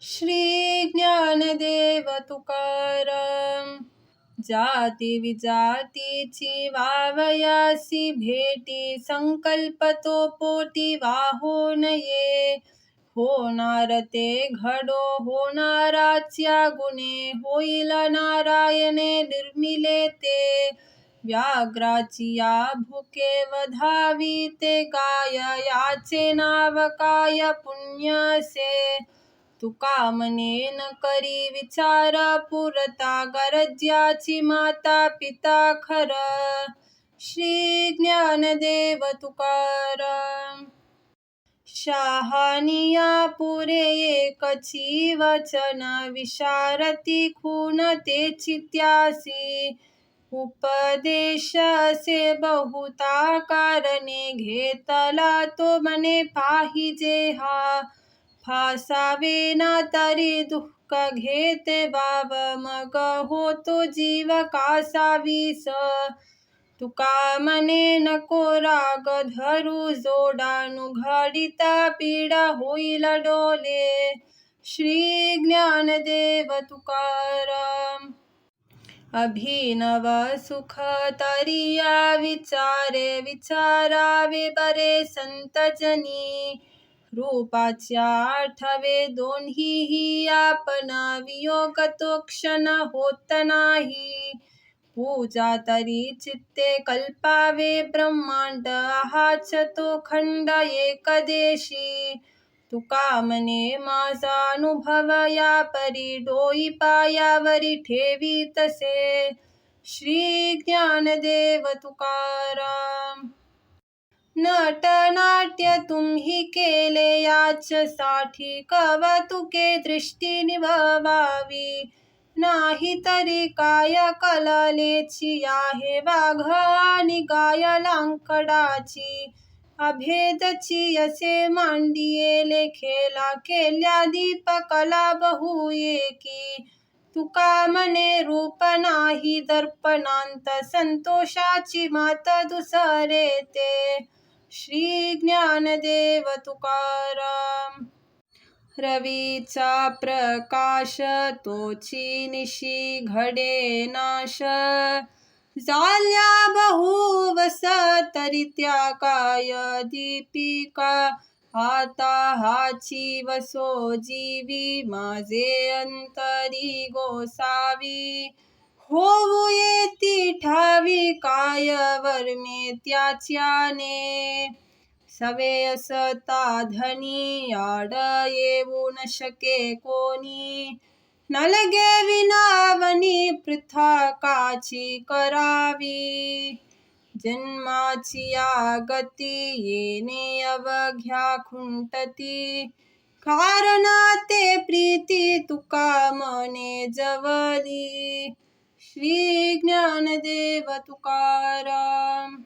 श्री ज्ञानदेव तुकाराम. जाती विजातीची वावयासी भेटी, संकल्प तो पोटी वाहो नये. होणार ते घडो होणाराच्या गुणे, होईल नारायणे निर्मिले ते. व्याघ्राची या भुके वधावी ते गाय, याचे नाव काय पुण्यसे. तुका म्हणे न करी विचार पुरता, गरज्याची माता पिता खर. श्री ज्ञानदेव तुकाराम. शहानिया पुरे एकची वचन, विशारती खून तेची त्यासी. उपदेश असे बहुता कारणे, घेतला तो मने पाहिजे हा. फासावे ना तरी दुःख घेते वाव, मग होतो जीव कासा विष. तुका म्हणे नको राग धरू जोडानु, घडिता पीडा होईल डोले. श्री ज्ञानदेव तुकाराम. अभिनव सुख तरिया विचारे, विचारावे बरे संतजनी. रूपाच्या आठवे दोन्हीही आपण, वियोग तो क्षण होत नाही. पूजा तरी चित्ते कल्पावे ब्रह्मांड, हाच तो खंड एकदेशी. तुका म्हणे माझा अनुभव या परी, डोई पायावरी ठेवी तसे. श्री ज्ञानदेव तुकाराम. नटनाट्य तुम्ही केले याचसाठी, कौतुके दृष्टी निभवावी. नाही तरी काय कललेची आहे, वाघ आणि गाय लांकडाची. अभेदची असे मांडिये खेला, केल्या दीपकला बहु एकी. तुका म्हणे रूप नाही दर्पणांत, संतोषाची मात दुसरे ते. श्री ज्ञानदेव तुकाराम. रवीचा प्रकाश तोची निशी, घडे नाश. झाल्या बहुवस तरी त्या काय दीपिका. आता हाची वसो जीवी, माझे अंतरी गोसावी. होऊ येती ठावी काय वर्मे त्याच्याने. सवेयसता धनी आड येऊ न शके कोणी. नलगे विनावनी पृथा काची करावी. जन्माची या गती येणे अवघ्या खुंटती. कारण ते प्रीती तुका म्हणे जवली. श्री ज्ञानदेव तुकाराम.